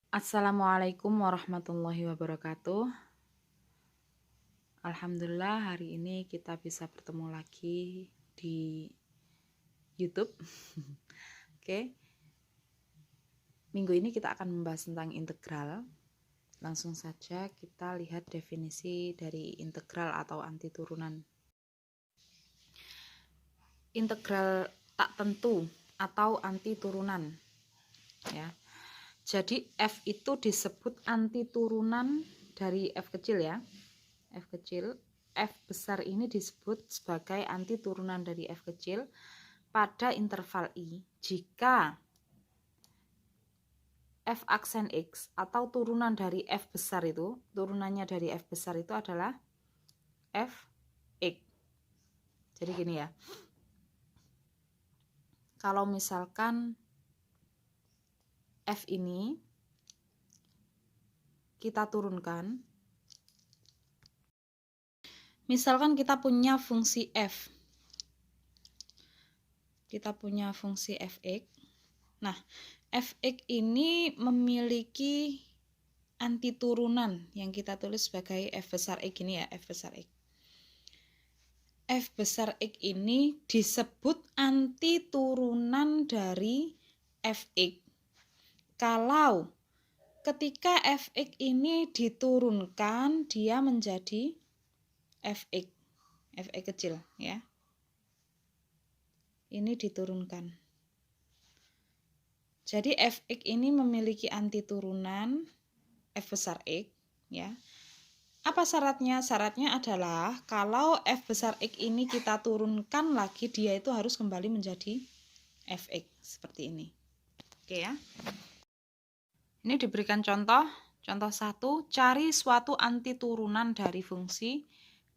Assalamualaikum warahmatullahi wabarakatuh. Alhamdulillah hari ini kita bisa bertemu lagi di YouTube. Oke. Minggu ini kita akan membahas tentang integral. Langsung saja kita lihat definisi dari integral atau anti turunan. Integral tak tentu atau anti turunan, ya. Jadi F itu disebut anti turunan dari F kecil, ya. F kecil, F besar ini disebut sebagai anti turunan dari F kecil pada interval I jika F aksen X atau turunan dari F besar itu, turunannya dari F besar itu adalah F X. Jadi gini ya, kalau misalkan F ini kita turunkan, misalkan kita punya fungsi F, kita punya fungsi Fx. Nah, Fx ini memiliki anti turunan yang kita tulis sebagai F besar X ini, ya, F besar X. F besar X ini disebut anti turunan dari Fx kalau ketika Fx ini diturunkan dia menjadi Fx kecil, ya. Ini diturunkan. Jadi Fx ini memiliki anti turunan F besar X, ya. Apa syaratnya? Syaratnya adalah kalau F besar X ini kita turunkan lagi, dia itu harus kembali menjadi Fx seperti ini. Oke, ya. Ini diberikan contoh 1, cari suatu anti turunan dari fungsi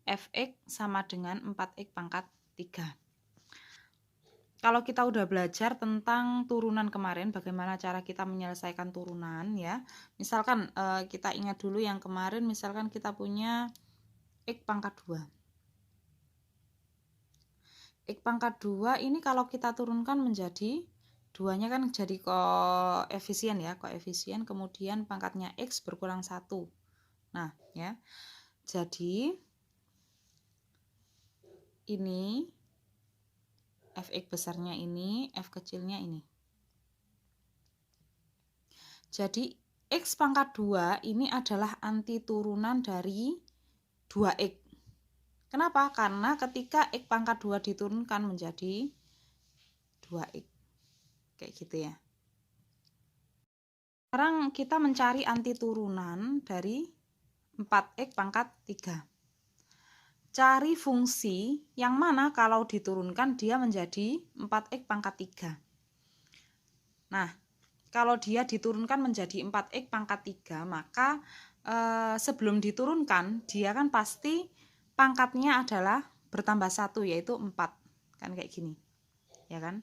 Fx sama dengan 4x pangkat 3. Kalau kita udah belajar tentang turunan kemarin, bagaimana cara kita menyelesaikan turunan, ya. Misalkan kita ingat dulu yang kemarin, misalkan kita punya X pangkat 2. X pangkat 2 ini kalau kita turunkan menjadi 2-nya kan jadi koefisien, ya, koefisien, kemudian pangkatnya X berkurang 1. Nah, ya. Jadi ini Fx besarnya ini, F kecilnya ini. Jadi X pangkat 2 ini adalah anti turunan dari 2X. Kenapa? Karena ketika X pangkat 2 diturunkan menjadi 2X. Kayak gitu, ya. Sekarang kita mencari anti turunan dari 4X pangkat 3. Cari fungsi yang mana kalau diturunkan dia menjadi 4X pangkat 3. Nah, kalau dia diturunkan menjadi 4x pangkat 3, maka sebelum diturunkan dia kan pasti pangkatnya adalah bertambah 1, yaitu 4. Kan kayak gini, ya kan.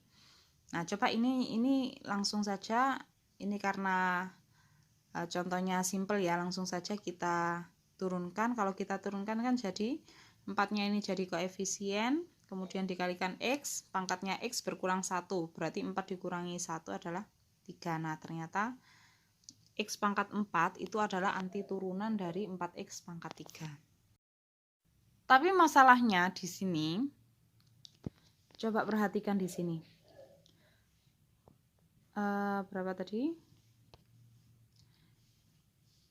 Nah, coba ini langsung saja, ini karena contohnya simple, ya, langsung saja kita turunkan. Kalau kita turunkan kan jadi 4-nya ini jadi koefisien, kemudian dikalikan X, pangkatnya X berkurang 1, berarti 4 dikurangi 1 adalah 3. Nah, ternyata X pangkat 4 itu adalah anti turunan dari 4X pangkat 3. Tapi masalahnya di sini, coba perhatikan di sini. Berapa tadi?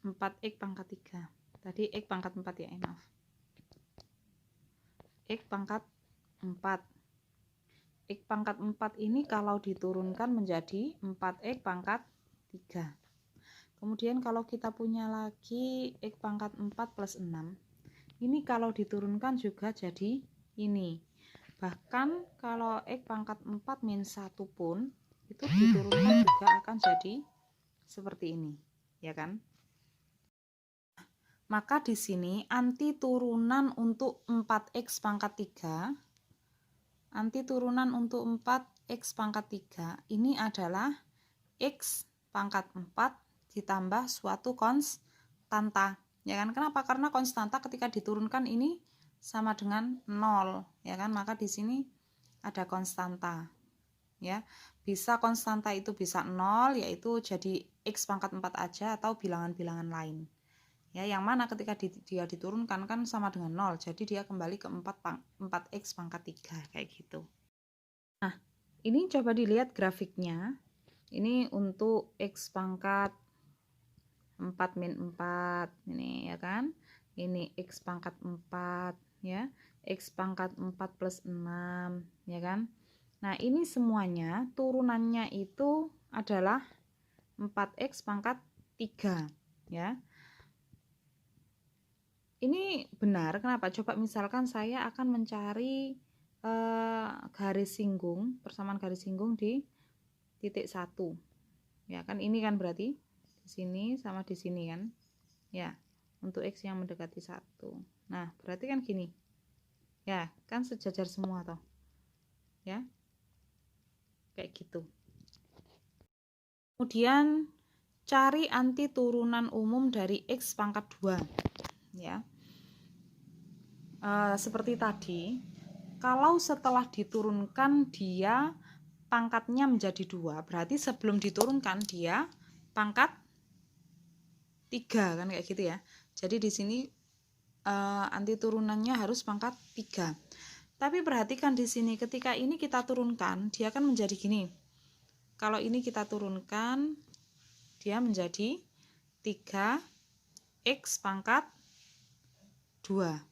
4X pangkat 3. Tadi X pangkat 4, ya, maaf. X pangkat 4. X pangkat 4 ini kalau diturunkan menjadi 4X pangkat 3. Kemudian kalau kita punya lagi X pangkat 4 plus 6. Ini kalau diturunkan juga jadi ini. Bahkan kalau X pangkat 4 min 1 pun itu diturunkan juga akan jadi seperti ini, ya kan? Maka di sini anti turunan untuk 4X pangkat 3, anti turunan untuk 4X pangkat 3 ini adalah X pangkat 4 ditambah suatu konstanta, ya kan? Kenapa? Karena konstanta ketika diturunkan ini sama dengan 0, ya kan? Maka di sini ada konstanta, ya. bisa konstanta itu bisa 0, yaitu jadi X pangkat 4 aja atau bilangan-bilangan lain. Ya, yang mana ketika dia diturunkan kan sama dengan 0, jadi dia kembali ke 4X pangkat 3, kayak gitu. Nah, ini coba dilihat grafiknya. Ini untuk X pangkat 4 min 4, ini ya kan. Ini X pangkat 4, ya. X pangkat 4 plus 6, ya kan. Nah, ini semuanya turunannya itu adalah 4X pangkat 3, ya. Ini benar, kenapa? Coba misalkan saya akan mencari garis singgung, persamaan garis singgung di titik 1. Ya kan, ini kan berarti di sini sama di sini kan. Ya, untuk X yang mendekati 1. Nah, berarti kan gini. Ya, kan sejajar semua toh. Ya. Kayak gitu. Kemudian cari anti turunan umum dari X pangkat 2, ya. Seperti tadi, kalau setelah diturunkan dia pangkatnya menjadi 2, berarti sebelum diturunkan dia pangkat 3 kan, kayak gitu ya. Jadi di sini anti turunannya harus pangkat 3. Tapi perhatikan di sini, ketika ini kita turunkan, dia akan menjadi gini. Kalau ini kita turunkan, dia menjadi 3X pangkat 2.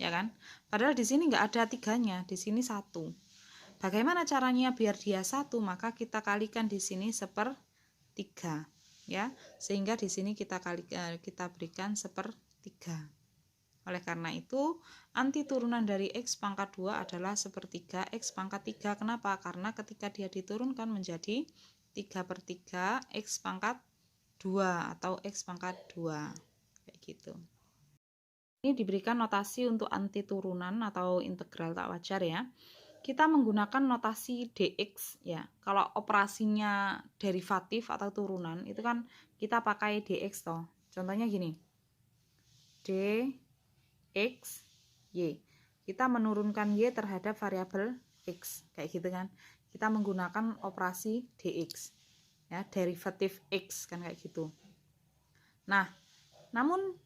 Ya kan? Padahal di sini nggak ada 3-nya, di sini 1. Bagaimana caranya biar dia 1? Maka kita kalikan di sini 1/3, ya. Sehingga di sini kita berikan 1/3. Oleh karena itu, anti turunan dari X pangkat 2 adalah 1/3 X pangkat 3. Kenapa? Karena ketika dia diturunkan menjadi 3/3 X pangkat 2 atau X pangkat 2. Kayak gitu. Ini diberikan notasi untuk anti turunan atau integral tak wajar ya. Kita menggunakan notasi dx ya. Kalau operasinya derivatif atau turunan itu kan kita pakai dx toh. Contohnya gini. dx y. Kita menurunkan y terhadap variabel x, kayak gitu kan. Kita menggunakan operasi dx. Ya, derivatif x kan kayak gitu. Nah, namun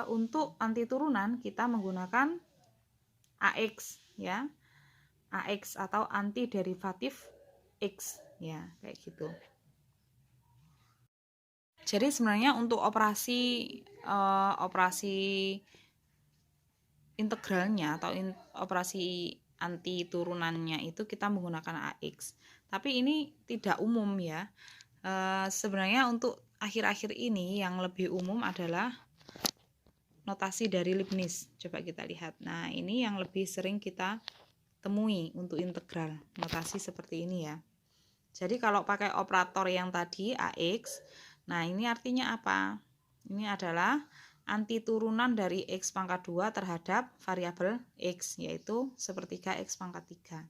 untuk anti turunan kita menggunakan AX ya. AX atau anti derivatif X ya, kayak gitu. Jadi sebenarnya untuk operasi integralnya atau operasi anti turunannya itu kita menggunakan AX. Tapi ini tidak umum ya. Sebenarnya untuk akhir-akhir ini yang lebih umum adalah notasi dari Leibniz. Coba kita lihat. Nah, ini yang lebih sering kita temui untuk integral. Notasi seperti ini ya. Jadi kalau pakai operator yang tadi AX, nah ini artinya apa? Ini adalah anti turunan dari X pangkat 2 terhadap variabel X, yaitu 1/3 X pangkat 3.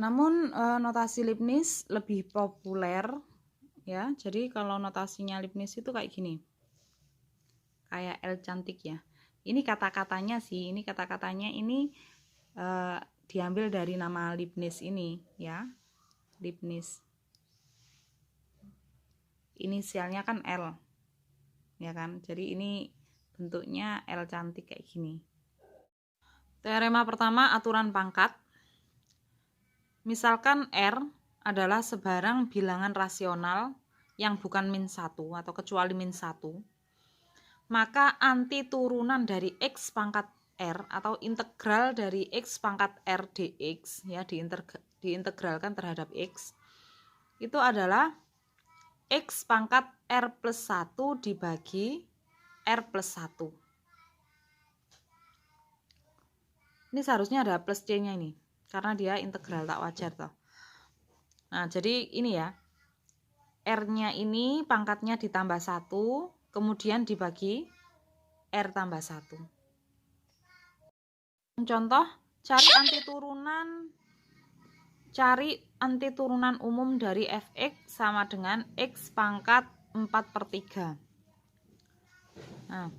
Namun notasi Leibniz lebih populer ya. Jadi kalau notasinya Leibniz itu kayak gini. Kayak L cantik ya. Ini kata-katanya sih, ini kata-katanya ini diambil dari nama Leibniz ini ya. Leibniz. Inisialnya kan L. Ya kan? Jadi ini bentuknya L cantik kayak gini. Teorema pertama, aturan pangkat. Misalkan R adalah sebarang bilangan rasional yang bukan min 1 atau kecuali min 1. Maka anti turunan dari X pangkat R atau integral dari X pangkat R dx ya, diintegralkan terhadap X itu adalah X pangkat R plus 1 dibagi R plus 1. Ini seharusnya ada plus C-nya ini karena dia integral tak wajar toh. Nah, jadi ini ya, R-nya ini pangkatnya ditambah 1, kemudian dibagi R tambah 1. Contoh, cari anti turunan umum dari fx sama dengan X pangkat 4/3. Nah,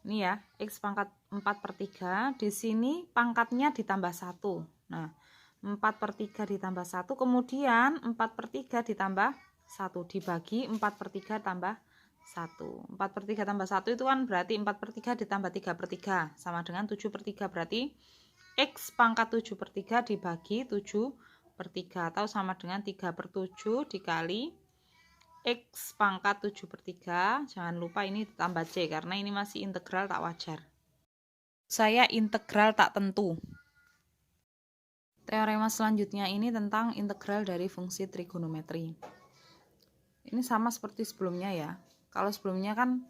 ini ya, X pangkat 4/3, di sini pangkatnya ditambah 1. Nah, 4/3 ditambah 1, kemudian 4/3 ditambah 1 dibagi 4/3 tambah 1. 4/3 tambah 1 itu kan berarti 4/3 ditambah 3/3 sama dengan 7/3, berarti X pangkat 7/3 dibagi 7/3 atau sama dengan 3/7 dikali X pangkat 7/3. Jangan lupa ini ditambah C karena ini masih integral tak wajar. Saya integral tak tentu. Teorema selanjutnya ini tentang integral dari fungsi trigonometri. Ini sama seperti sebelumnya ya. Kalau sebelumnya kan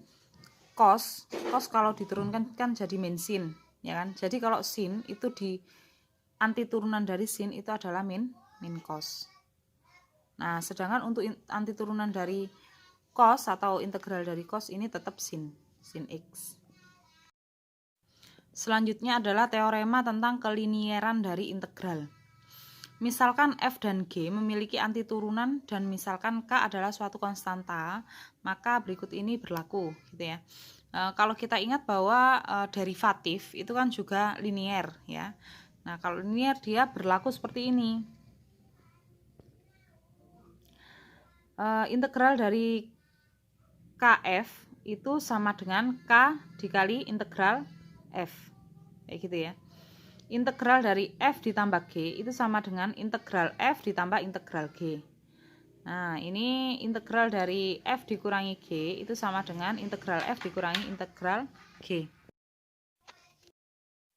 cos kalau diturunkan kan jadi min sin, ya kan? Jadi kalau sin itu di anti turunan dari sin itu adalah min cos. Nah, sedangkan untuk anti turunan dari cos atau integral dari cos ini tetap sin x. Selanjutnya adalah teorema tentang kelinieran dari integral. Misalkan f dan g memiliki anti turunan dan misalkan k adalah suatu konstanta, maka berikut ini berlaku, gitu ya. Kalau kita ingat bahwa derivatif itu kan juga linier, ya. Nah, kalau linier dia berlaku seperti ini. Integral dari kf itu sama dengan k dikali integral f, kayak gitu ya. Integral dari f ditambah g itu sama dengan integral f ditambah integral g. Nah, ini integral dari f dikurangi g itu sama dengan integral f dikurangi integral g.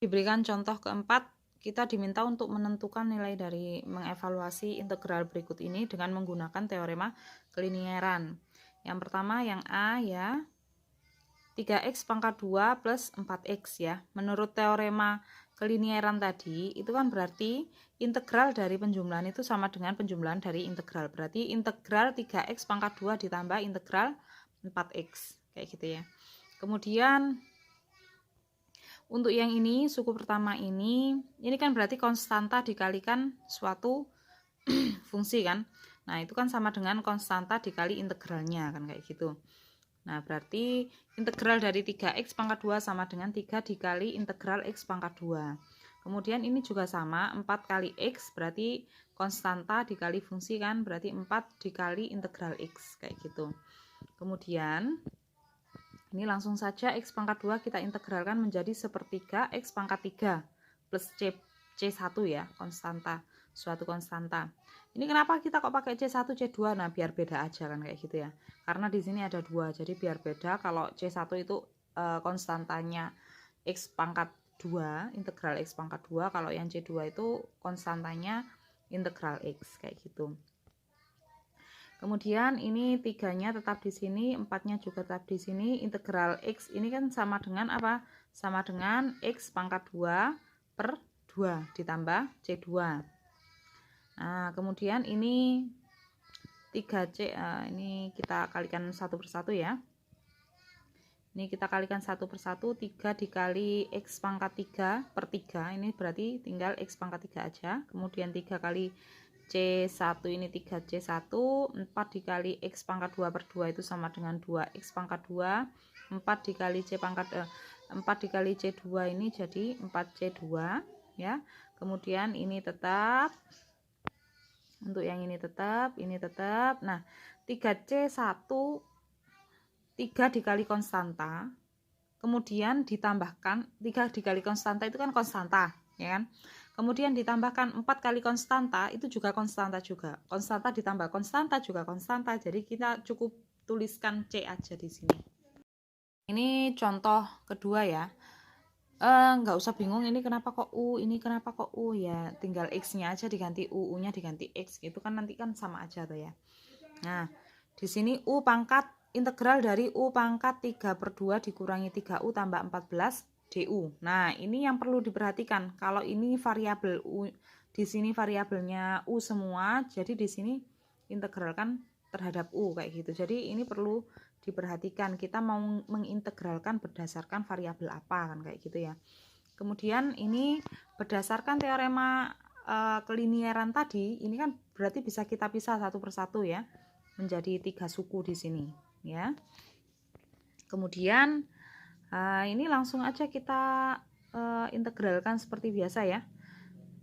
Diberikan contoh keempat, kita diminta untuk menentukan nilai dari mengevaluasi integral berikut ini dengan menggunakan teorema kelinieran. Yang pertama yang A ya, 3x pangkat 2 plus 4x ya. Menurut teorema kelinieran tadi, itu kan berarti integral dari penjumlahan itu sama dengan penjumlahan dari integral. Berarti integral 3x pangkat 2 ditambah integral 4x. Kayak gitu ya. Kemudian untuk yang ini, suku pertama ini kan berarti konstanta dikalikan suatu fungsi kan. Nah, itu kan sama dengan konstanta dikali integralnya kan kayak gitu. Nah, berarti integral dari 3x pangkat 2 sama dengan 3 dikali integral x pangkat 2. Kemudian ini juga sama, 4 kali x berarti konstanta dikali fungsi kan, berarti 4 dikali integral x, kayak gitu. Kemudian, ini langsung saja x pangkat 2 kita integralkan menjadi sepertiga x pangkat 3 plus C1 ya, konstanta, suatu konstanta. Ini kenapa kita kok pakai C1, C2? Nah, biar beda aja kan kayak gitu ya. Karena di sini ada 2, jadi biar beda. Kalau C1 itu konstantanya x pangkat 2, integral x pangkat 2. Kalau yang C2 itu konstantanya integral x, kayak gitu. Kemudian ini 3-nya tetap di sini, 4-nya juga tetap di sini. Integral x ini kan sama dengan apa? Sama dengan x pangkat 2 per 2 ditambah C2. Nah, kemudian ini 3C, ini kita kalikan satu persatu ya. Ini kita kalikan satu persatu, 3 dikali x pangkat 3 per 3, ini berarti tinggal x pangkat 3 aja. Kemudian 3 kali C1 ini 3C1, 4 dikali x pangkat 2 per 2 itu sama dengan 2x pangkat 2, 4 dikali dikali C2 ini jadi 4C2 ya. Kemudian ini tetap, untuk yang ini tetap, ini tetap. Nah, 3C1 3 dikali konstanta, kemudian ditambahkan 3 dikali konstanta itu kan konstanta, ya kan? Kemudian ditambahkan 4 kali konstanta itu juga konstanta juga. Konstanta ditambah konstanta juga konstanta. Jadi kita cukup tuliskan C aja di sini. Ini contoh kedua ya. Nggak usah bingung ini kenapa kok U, ini kenapa kok U, ya tinggal X-nya aja diganti U, U-nya diganti X gitu kan, nanti kan sama aja tuh ya. Nah, di sini U pangkat integral dari U pangkat 3 per 2 dikurangi 3U tambah 14 DU. Nah, ini yang perlu diperhatikan. Kalau ini variabel U, di sini variabelnya U semua, jadi di sini integralkan terhadap U kayak gitu. Jadi ini perlu diperhatikan, kita mau mengintegralkan berdasarkan variabel apa kan kayak gitu ya. Kemudian ini berdasarkan teorema kelinieran tadi, ini kan berarti bisa kita pisah satu persatu ya, menjadi 3 suku di sini ya. Kemudian ini langsung aja kita integralkan seperti biasa ya.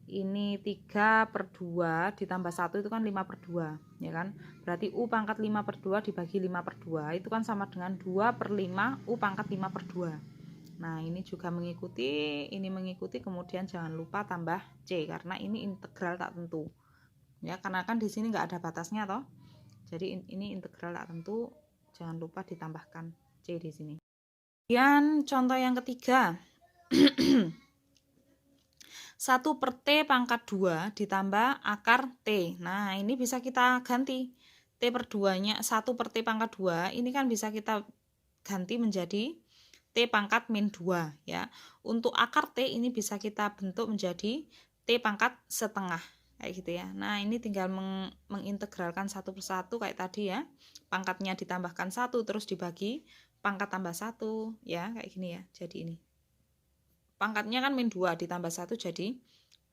ini 3/2 ditambah 1 itu kan 5/2, ya kan? Berarti U pangkat 5/2 dibagi 5/2 itu kan sama dengan 2/5 U pangkat 5/2. Nah, ini juga mengikuti, ini mengikuti, kemudian jangan lupa tambah C karena ini integral tak tentu. Ya, karena kan di sini nggak ada batasnya toh. Jadi ini integral tak tentu, jangan lupa ditambahkan C di sini. Kemudian contoh yang ketiga. 1/T pangkat 2 ditambah akar T. Nah, ini bisa kita ganti. T/2-nya 1/T pangkat 2 ini kan bisa kita ganti menjadi T pangkat min 2 ya. Untuk akar T ini bisa kita bentuk menjadi T pangkat setengah kayak gitu ya. Nah, ini tinggal mengintegralkan satu persatu kayak tadi ya. Pangkatnya ditambahkan 1 terus dibagi pangkat tambah 1 ya, kayak gini ya. Jadi ini. Pangkatnya kan min 2 ditambah 1 jadi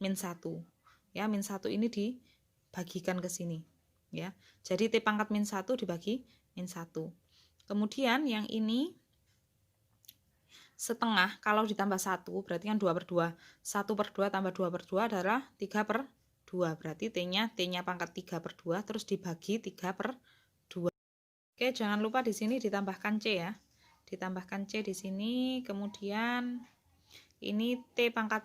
min 1. Ya, min 1 ini dibagikan ke sini. Ya. Jadi T pangkat min 1 dibagi min 1. Kemudian yang ini setengah, kalau ditambah 1 berarti kan 2/2. 1/2 tambah 2/2 adalah 3/2. Berarti T-nya pangkat 3/2 terus dibagi 3/2. Oke, jangan lupa di sini ditambahkan C ya. Ditambahkan C di sini, kemudian ini T pangkat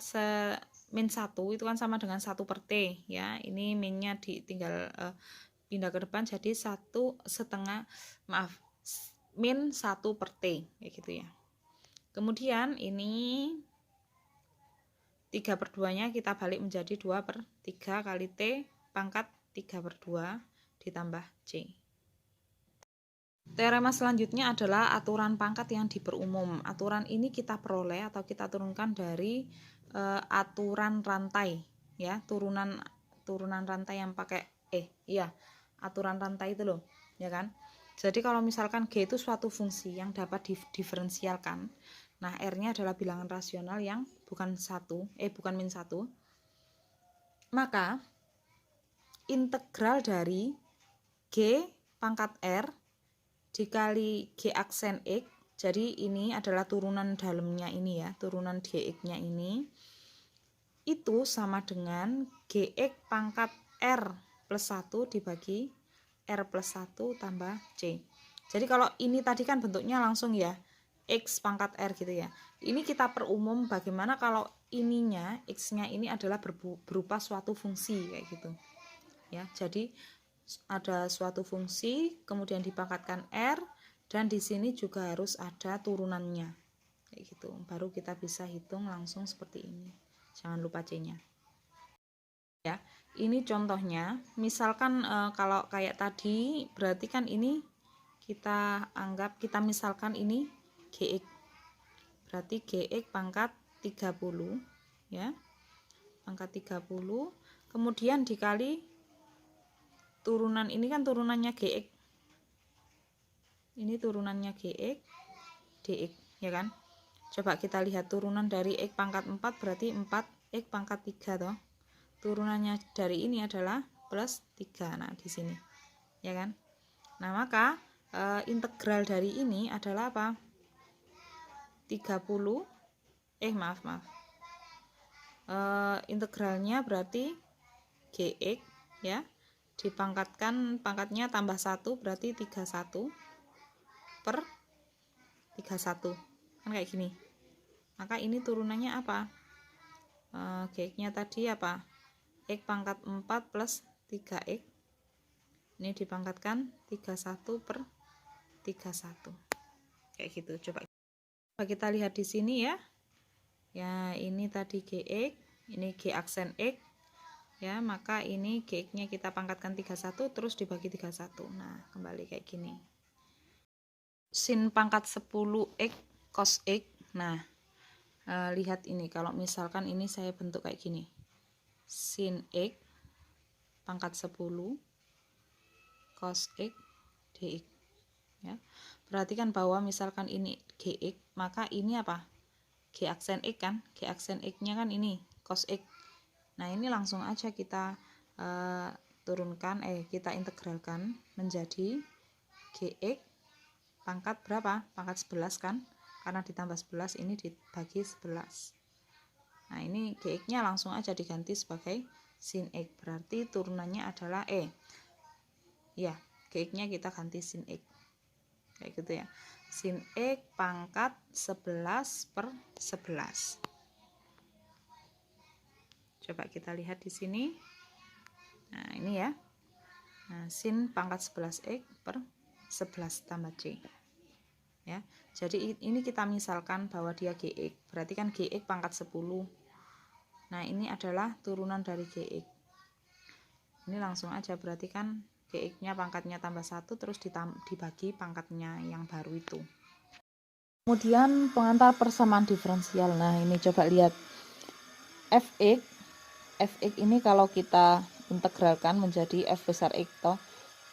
min 1 itu kan sama dengan 1/T ya. Ini minnya tinggal pindah ke depan jadi 1/2, maaf, min 1/T kayak gitu ya. Kemudian ini 3/2 nya kita balik menjadi 2/3 kali T pangkat 3/2 ditambah C. Teorema selanjutnya adalah aturan pangkat yang diperumum. Aturan ini kita peroleh atau kita turunkan dari aturan rantai ya, turunan rantai yang pakai aturan rantai itu loh, ya kan? Jadi kalau misalkan G itu suatu fungsi yang dapat diferensialkan. Nah, R-nya adalah bilangan rasional yang bukan min 1. Maka integral dari G pangkat R dikali G aksen X, jadi ini adalah turunan dalamnya ini ya, turunan Gx nya ini, itu sama dengan Gx pangkat R plus 1 dibagi R plus 1 tambah C. Jadi kalau ini tadi kan bentuknya langsung ya, X pangkat R gitu ya. Ini kita perumum bagaimana kalau ininya, X-nya ini adalah berupa suatu fungsi kayak gitu. Ya, jadi ada suatu fungsi, kemudian dipangkatkan R, dan di sini juga harus ada turunannya kayak gitu, baru kita bisa hitung langsung seperti ini. Jangan lupa C-nya ya. Ini contohnya, misalkan kalau kayak tadi berarti kan ini kita misalkan ini Gx, berarti Gx pangkat 30 ya, pangkat 30, kemudian dikali turunan ini kan turunannya Gx, ini turunannya Gx dx ya kan. Coba kita lihat turunan dari X pangkat 4 berarti 4X pangkat 3 toh. Turunannya dari ini adalah plus 3. Nah, di sini ya kan. Nah, maka integral dari ini adalah apa? 30 integralnya berarti Gx ya, dipangkatkan, pangkatnya tambah 1 berarti 31/31 kan kayak gini. Maka ini turunannya apa? Gx nya tadi apa? X pangkat 4 plus 3X, ini dipangkatkan 31/31 kayak gitu. Coba kita lihat di sini ya. Ya, ini tadi Gx, ini G aksen X ya, maka ini Gx nya kita pangkatkan 31 terus dibagi 31. Nah, kembali kayak gini. Sin pangkat 10X cos X. Nah, lihat ini, kalau misalkan ini saya bentuk kayak gini, sin X pangkat 10 cos X dx ya. Perhatikan bahwa misalkan ini Gx, maka ini apa? G aksen X kan, G aksen X nya kan ini cos X. Nah, ini langsung aja kita kita integralkan menjadi Gx pangkat berapa? Pangkat 11 kan, karena ditambah 11 ini dibagi 11. Nah, ini Gx-nya langsung aja diganti sebagai sin X. Berarti turunannya adalah E. Ya, Gx-nya kita ganti sin X. Kayak gitu ya. Sin X pangkat 11/11. Coba kita lihat di sini. Nah, ini ya. Nah, sin pangkat 11x/11 tambah C. Ya. Jadi ini kita misalkan bahwa dia Gx. Berarti kan Gx pangkat 10. Nah, ini adalah turunan dari Gx. Ini langsung aja, berarti kan Gx-nya pangkatnya tambah 1, terus dibagi pangkatnya yang baru itu. Kemudian pengantar persamaan diferensial. Nah, ini coba lihat. Fx ini kalau kita integralkan menjadi f besar x toh.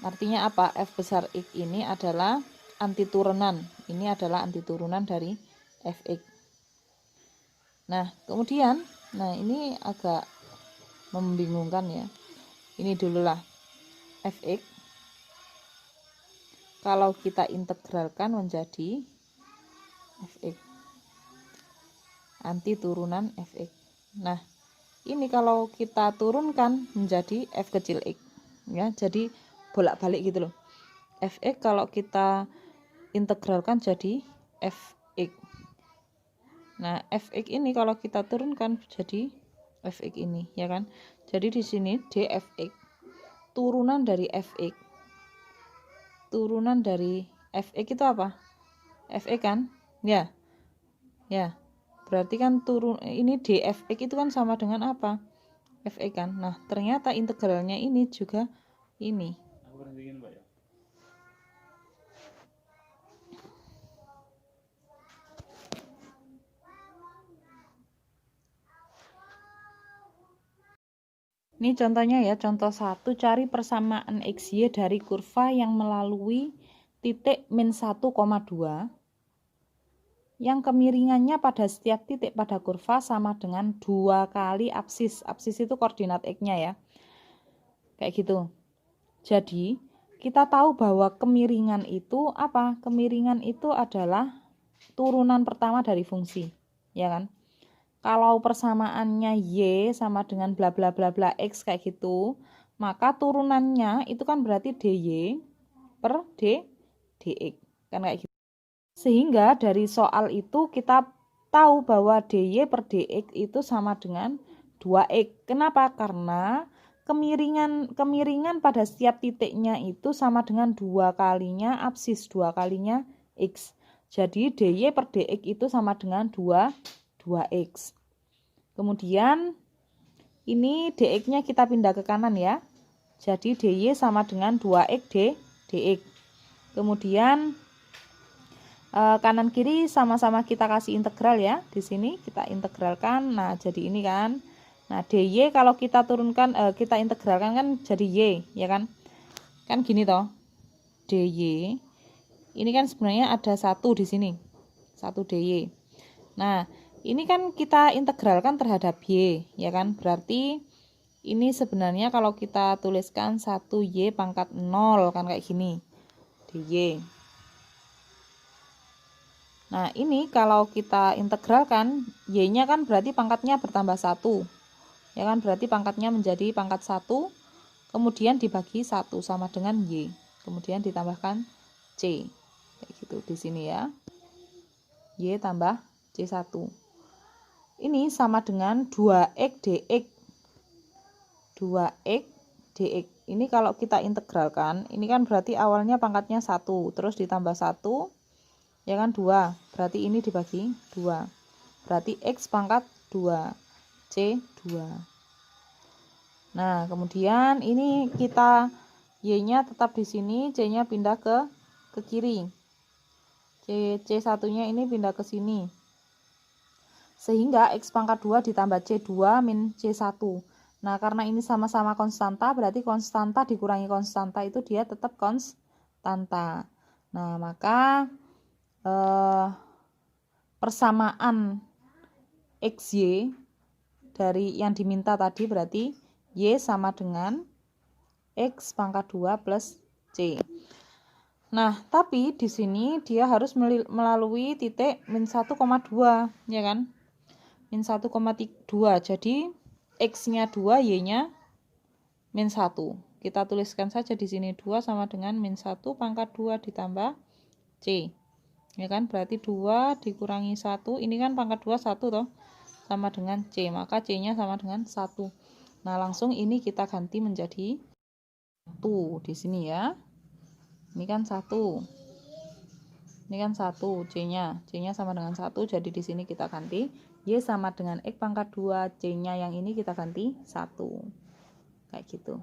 Artinya apa? F besar x ini adalah antiturunan. Ini adalah antiturunan dari Fx. Nah, kemudian, ini agak membingungkan ya. Ini dululah Fx. Kalau kita integralkan menjadi Fx. Antiturunan Fx. Nah, ini kalau kita turunkan menjadi F kecil x. Ya, jadi bolak-balik gitu loh. Fx kalau kita integralkan jadi Fx. Nah, Fx ini kalau kita turunkan jadi Fx ini, ya kan? Jadi di sini dfx turunan dari Fx. Turunan dari Fx itu apa? Fx kan? Ya. Ya. Berarti kan ini dfx itu kan sama dengan apa? Fx kan. Nah, ternyata integralnya ini juga ini. Ini contohnya ya, contoh 1, cari persamaan XY dari kurva yang melalui titik min 1,2 yang kemiringannya pada setiap titik pada kurva sama dengan 2 kali absis. Absis itu koordinat X-nya ya. Kayak gitu. Jadi, kita tahu bahwa kemiringan itu apa? Kemiringan itu adalah turunan pertama dari fungsi, ya kan? Kalau persamaannya Y sama dengan bla bla bla bla X kayak gitu, maka turunannya itu kan berarti dy per dx, kan kayak gitu. Sehingga dari soal itu kita tahu bahwa dy per dx itu sama dengan 2x. Kenapa? Karena kemiringan pada setiap titiknya itu sama dengan 2 kalinya absis, 2 kalinya x. Jadi dy per dx itu sama dengan 2x. Kemudian ini dx-nya kita pindah ke kanan ya. Jadi dy sama dengan 2x dx. Kemudian kanan kiri sama-sama kita kasih integral ya. Di sini kita integralkan. Nah, jadi ini kan. Nah, dy kalau kita turunkan kita integralkan kan jadi y, ya kan? Kan gini toh. dy ini kan sebenarnya ada 1 di sini. 1 dy. Nah, ini kan kita integralkan terhadap y, ya kan? Berarti ini sebenarnya kalau kita tuliskan 1y pangkat 0 kan kayak gini. dy. Nah, ini kalau kita integralkan y-nya kan berarti pangkatnya bertambah 1. Ya kan? Berarti pangkatnya menjadi pangkat 1, kemudian dibagi 1 sama dengan y. Kemudian ditambahkan c. Kayak gitu di sini ya. Y tambah C1. Ini sama dengan 2x dx. 2x dx. Ini kalau kita integralkan, ini kan berarti awalnya pangkatnya 1, terus ditambah 1, ya kan 2. Berarti ini dibagi 2. Berarti x pangkat 2, C 2. Nah, kemudian ini kita y-nya tetap di sini, c-nya pindah ke kiri. C1-nya ini pindah ke sini. Sehingga x pangkat 2 ditambah C2 min C1. Nah, karena ini sama-sama konstanta, berarti konstanta dikurangi konstanta itu dia tetap konstanta. Nah, maka persamaan XY dari yang diminta tadi berarti Y sama dengan X pangkat 2 plus C. Nah, tapi di sini dia harus melalui titik min 1,2, ya kan? min 1,2. Jadi X-nya 2, Y-nya min 1. Kita tuliskan saja di sini 2 sama dengan min 1 pangkat 2 ditambah C. Ya kan, berarti 2 dikurangi 1, ini kan pangkat 2 1 toh, sama dengan C, maka C-nya sama dengan 1. Nah, langsung ini kita ganti menjadi 1 di sini ya. Ini kan 1. Ini kan 1 C-nya. C-nya sama dengan 1, jadi di sini kita ganti Y sama dengan X pangkat 2, C-nya yang ini kita ganti 1. Kayak gitu.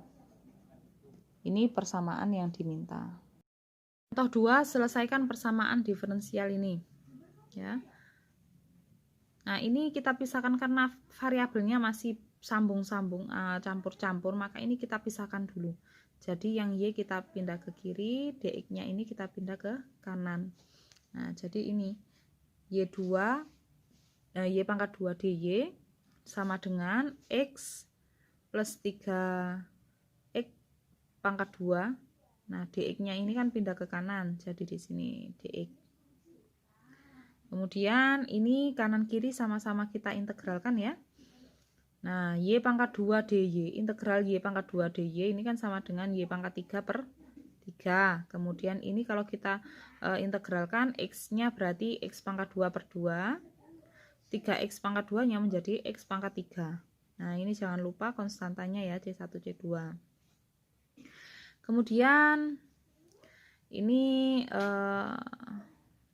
Ini persamaan yang diminta. Contoh 2, selesaikan persamaan diferensial ini. Ya. Nah, ini kita pisahkan karena variabelnya masih sambung-sambung, campur-campur, maka ini kita pisahkan dulu. Jadi yang Y kita pindah ke kiri, DX-nya ini kita pindah ke kanan. Nah, jadi ini Y2, Y pangkat 2 DY sama dengan X plus 3X pangkat 2. Nah, DX-nya ini kan pindah ke kanan, jadi di sini DX. Kemudian ini kanan kiri sama-sama kita integralkan ya. Nah, Y pangkat 2 DY, integral Y pangkat 2 DY ini kan sama dengan Y pangkat 3 per 3. Kemudian ini kalau kita integralkan, X-nya berarti X pangkat 2 per 2. 3X pangkat 2-nya menjadi X pangkat 3. Nah, ini jangan lupa konstantanya ya, C1, C2. Kemudian ini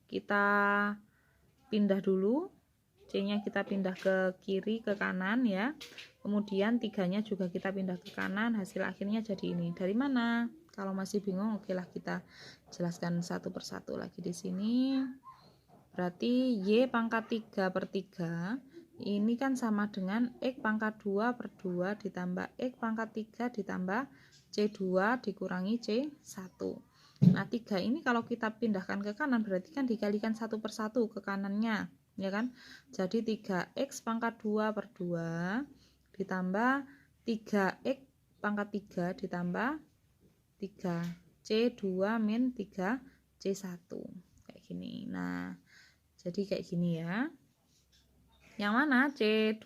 kita pindah dulu. C-nya kita pindah ke kiri, ke kanan ya. Kemudian 3-nya juga kita pindah ke kanan. Hasil akhirnya jadi ini. Dari mana? Kalau masih bingung, okelah kita jelaskan satu persatu lagi di sini. Berarti Y pangkat 3 per 3 ini kan sama dengan X pangkat 2 per 2 ditambah X pangkat 3 ditambah C2 dikurangi C1. Nah, 3 ini kalau kita pindahkan ke kanan berarti kan dikalikan satu per satu ke kanannya, ya kan? Jadi 3X pangkat 2 per 2 ditambah 3X pangkat 3 ditambah 3C2 min 3C1. Kayak gini. Nah, jadi kayak gini ya. Yang mana C2,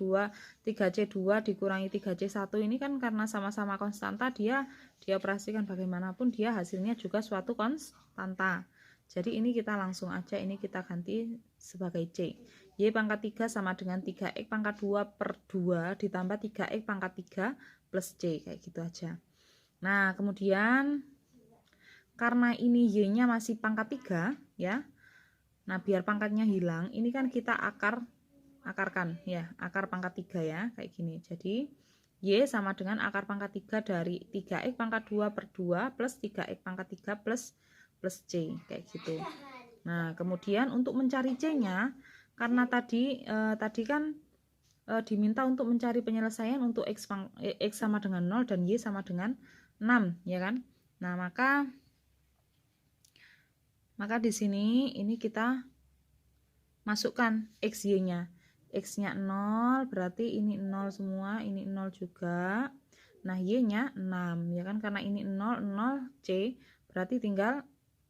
3C2 dikurangi 3C1 ini kan karena sama-sama konstanta, dia dioperasikan bagaimanapun dia hasilnya juga suatu konstanta. Jadi ini kita langsung aja, ini kita ganti sebagai C. Y pangkat 3 sama dengan 3X pangkat 2 per 2 ditambah 3X pangkat 3 plus C, kayak gitu aja. Nah, kemudian karena ini Y-nya masih pangkat 3 ya. Nah, biar pangkatnya hilang, ini kan kita akarkan ya, akar pangkat 3 ya, kayak gini. Jadi Y sama dengan akar pangkat 3 dari 3X pangkat 2 per 2 plus 3X pangkat 3 plus C, kayak gitu. Nah, kemudian untuk mencari C-nya, karena tadi kan diminta untuk mencari penyelesaian untuk X sama dengan 0 dan Y sama dengan 6, ya kan? Nah, maka di sini ini kita masukkan XY-nya. X-nya 0, berarti ini 0 semua, ini 0 juga. Nah, Y-nya 6, ya kan? Karena ini 0, 0, C, berarti tinggal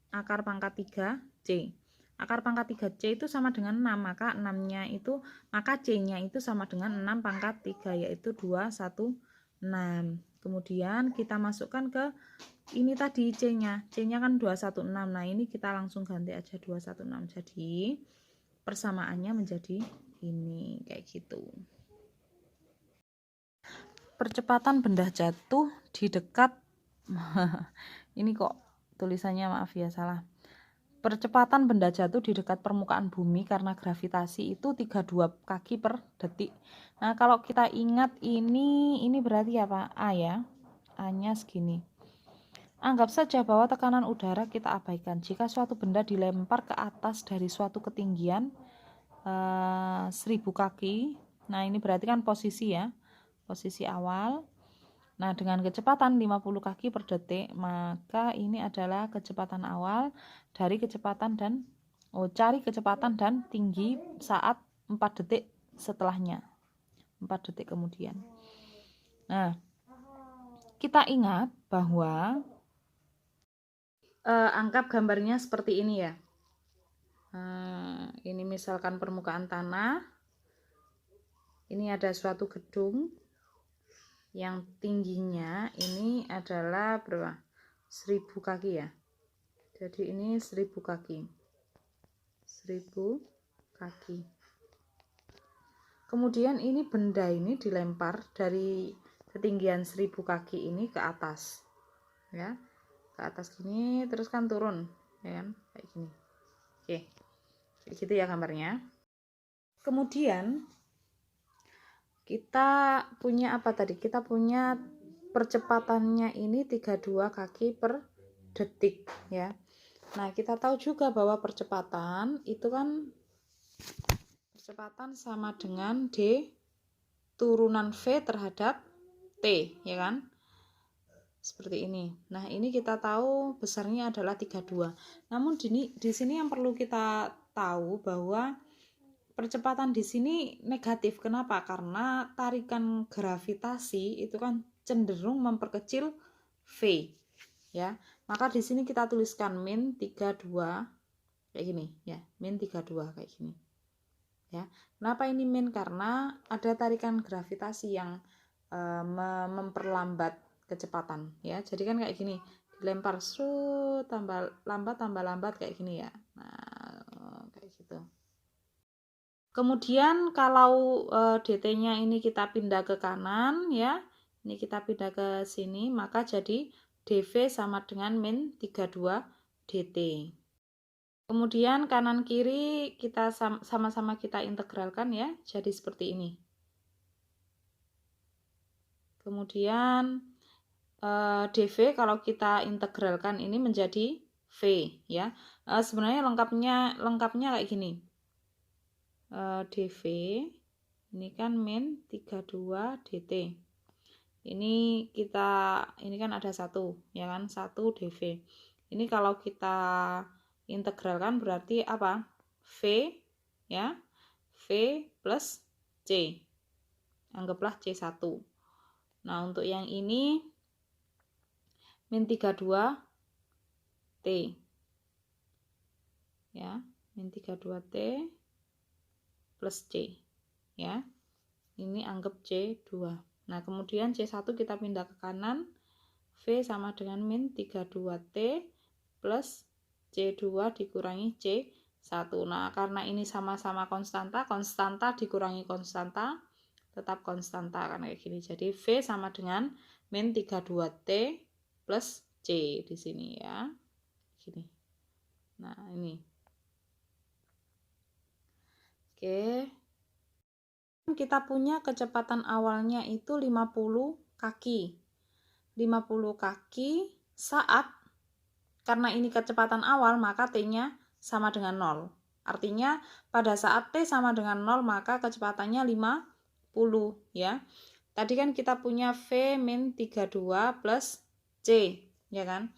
akar pangkat 3C. Akar pangkat 3C itu sama dengan 6, maka 6-nya itu, maka C-nya itu sama dengan 6 pangkat 3, yaitu 216. Kemudian kita masukkan ke ini tadi C-nya. C-nya kan 216. Nah, ini kita langsung ganti aja 216. Jadi persamaannya menjadi ini, kayak gitu. Percepatan benda jatuh di dekat ini kok tulisannya, maaf ya, salah. Percepatan benda jatuh di dekat permukaan bumi karena gravitasi itu 32 kaki per detik. Nah, kalau kita ingat ini berarti apa? A ya. A-nya segini. Anggap saja bahwa tekanan udara kita abaikan. Jika suatu benda dilempar ke atas dari suatu ketinggian 1000 kaki. Nah, ini berarti kan posisi ya. Posisi awal. Nah, dengan kecepatan 50 kaki per detik, maka ini adalah kecepatan awal dari kecepatan dan cari kecepatan dan tinggi saat 4 detik setelahnya. 4 detik kemudian. Nah, kita ingat bahwa anggap gambarnya seperti ini ya. Ini misalkan permukaan tanah. ini ada suatu gedung yang tingginya ini adalah berapa? 1000 kaki ya. Jadi ini 1000 kaki. 1000 kaki. Kemudian ini benda ini dilempar dari ketinggian 1000 kaki ini ke atas. Ya. Ke atas gini terus kan turun, ya kan? Kayak gini. Oke. Kayak gitu ya gambarnya. Kemudian kita punya apa tadi? Kita punya percepatannya ini 32 kaki per detik ya. Nah, kita tahu juga bahwa percepatan itu kan percepatan sama dengan D turunan V terhadap T, ya kan? Seperti ini. Nah, ini kita tahu besarnya adalah 32. Namun di sini yang perlu kita tahu bahwa percepatan di sini negatif. Kenapa? Karena tarikan gravitasi itu kan cenderung memperkecil V. Ya. Maka di sini kita tuliskan min 32 kayak gini ya, min 32 kayak gini. Ya. Kenapa ini min? Karena ada tarikan gravitasi yang memperlambat kecepatan ya. Jadi kan kayak gini, dilempar tambah lambat kayak gini ya. Nah, kayak gitu. Kemudian kalau dt-nya ini kita pindah ke kanan ya. Ini kita pindah ke sini, maka jadi dv sama dengan min 32 dt. Kemudian kanan kiri kita sama-sama kita integralkan ya. Jadi seperti ini. Kemudian dv kalau kita integralkan ini menjadi v ya. Sebenarnya lengkapnya kayak gini. dv ini kan min 32 dt. Ini kan ada 1 ya kan, 1 dv. Ini kalau kita integralkan berarti apa? V ya. V plus C. Anggaplah C1. Nah, untuk yang ini min 32 T. Ya, min 32 T plus C ya. Ini anggap C2. Nah, kemudian C1 kita pindah ke kanan. V sama dengan min 32T plus C2 dikurangi C1. Nah, karena ini sama-sama konstanta, konstanta dikurangi konstanta tetap konstanta kan kayak gini. Jadi V sama dengan min 32T plus C di sini ya. Gini. Nah, ini. Oke. Kita punya kecepatan awalnya itu 50 kaki. 50 kaki saat, karena ini kecepatan awal maka T-nya sama dengan 0. Artinya pada saat T sama dengan 0 maka kecepatannya 50 ya. Tadi kan kita punya V min 32 plus C ya kan.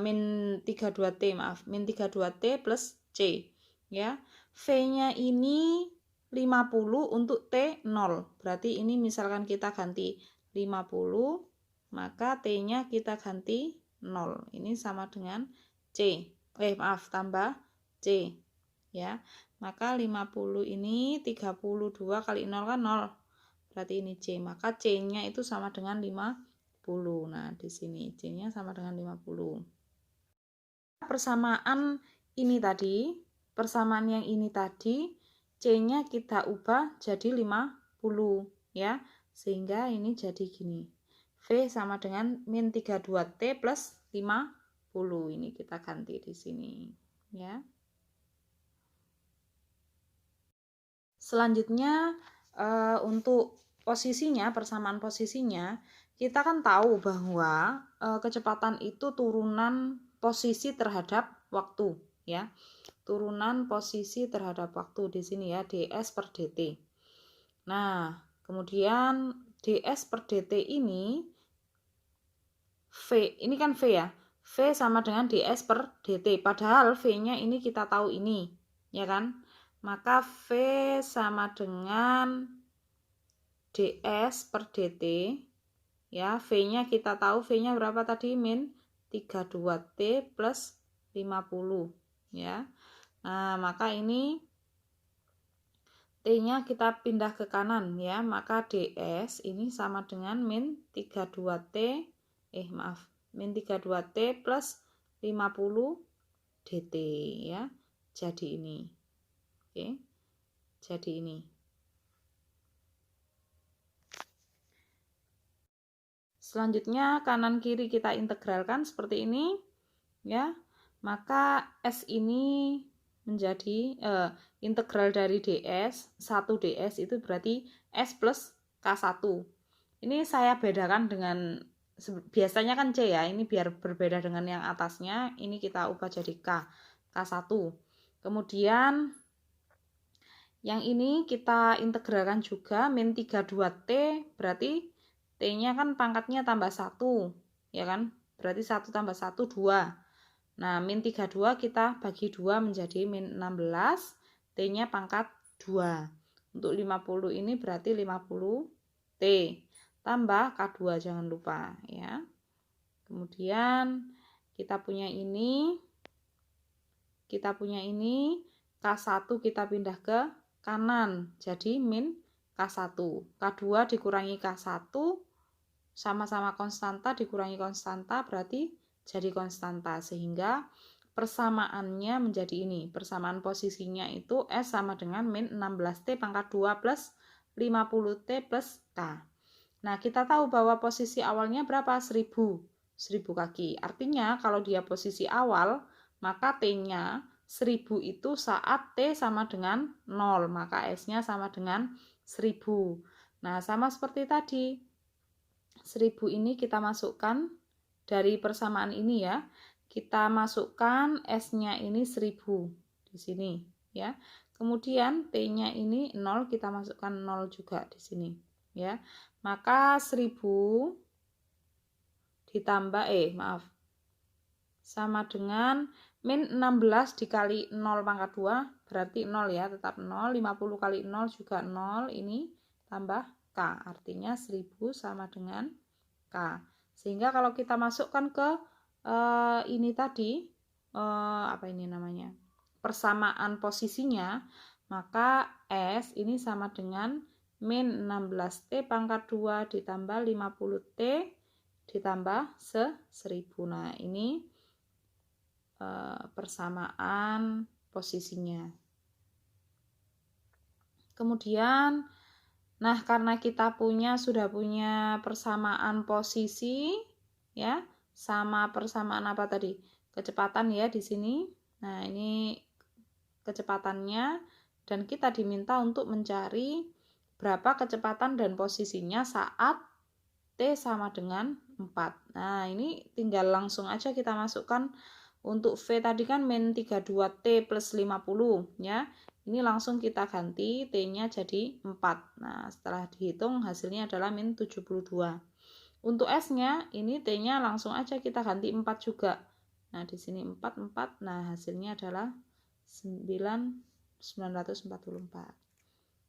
Min 32T maaf, min 32T plus C ya. V-nya ini 50 untuk T 0. Berarti ini misalkan kita ganti 50, maka T-nya kita ganti 0. Ini sama dengan C. Tambah C. Ya. Maka 50 ini 32 kali 0 kan 0. Berarti ini C. Maka C-nya itu sama dengan 50. Nah, di sini C-nya sama dengan 50. Persamaan yang ini tadi C-nya kita ubah jadi 50 ya. Sehingga ini jadi gini. V sama dengan min 32T plus 50. Ini kita ganti di sini ya. Selanjutnya untuk posisinya, persamaan posisinya, kita kan tahu bahwa kecepatan itu turunan posisi terhadap waktu ya. Turunan posisi terhadap waktu di sini ya, ds per dt. Nah, kemudian ds per dt ini V, ini kan V ya. V sama dengan ds per dt. Padahal V-nya ini kita tahu ini, ya kan? Maka V sama dengan ds per dt. Ya, V-nya kita tahu, V-nya berapa tadi? Min 32T plus 50, ya. Nah, maka ini T-nya kita pindah ke kanan ya, maka ds ini sama dengan min 32T, min 32T plus 50 dt ya. Jadi ini. Oke. Jadi ini. Selanjutnya kanan kiri kita integralkan seperti ini ya. Maka S ini menjadi integral dari ds, 1 ds itu berarti S plus K1. Ini saya bedakan dengan, biasanya kan C ya, ini biar berbeda dengan yang atasnya, ini kita ubah jadi K1. Kemudian yang ini kita integralkan juga, min 32T berarti T-nya kan pangkatnya tambah 1 ya kan, berarti 1 tambah 1 2. Nah, min 32 kita bagi 2 menjadi min 16, T-nya pangkat 2. Untuk 50 ini berarti 50T. Tambah K2 jangan lupa ya. Kemudian kita punya ini. K1 kita pindah ke kanan. Jadi min K1. K2 dikurangi K1 sama-sama konstanta dikurangi konstanta berarti jadi konstanta, sehingga persamaannya menjadi ini. Persamaan posisinya itu S sama dengan min 16T pangkat 2 plus 50T plus K. Nah, kita tahu bahwa posisi awalnya berapa? 1000 kaki. Artinya kalau dia posisi awal, maka T-nya 1000 itu saat T sama dengan 0, maka S-nya sama dengan 1000. Nah, sama seperti tadi. 1000 ini kita masukkan dari persamaan ini ya, kita masukkan S-nya ini 1000 di sini ya. Kemudian T-nya ini 0, kita masukkan 0 juga di sini ya. Maka 1000 ditambah sama dengan min 16 dikali 0 pangkat 2 berarti 0 ya, tetap 0. 50 kali 0 juga 0, ini tambah K, artinya 1000 sama dengan K. Sehingga kalau kita masukkan ke ini tadi, apa ini namanya, persamaan posisinya, maka S ini sama dengan min 16T pangkat 2 ditambah 50T ditambah 1000. Nah, ini persamaan posisinya. Kemudian, nah karena kita sudah punya persamaan posisi ya, sama persamaan apa tadi? Kecepatan ya di sini. Nah, ini kecepatannya dan kita diminta untuk mencari berapa kecepatan dan posisinya saat T sama dengan 4. Nah, ini tinggal langsung aja kita masukkan. Untuk V tadi kan min 32T plus 50 ya. Ini langsung kita ganti T-nya jadi 4. Nah, setelah dihitung hasilnya adalah min 72. Untuk S-nya ini T-nya langsung aja kita ganti 4 juga. Nah, di sini 4. Nah, hasilnya adalah 944.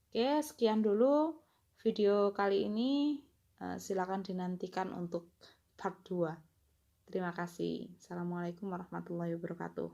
Oke, sekian dulu video kali ini. Silakan dinantikan untuk part 2. Terima kasih. Assalamualaikum warahmatullahi wabarakatuh.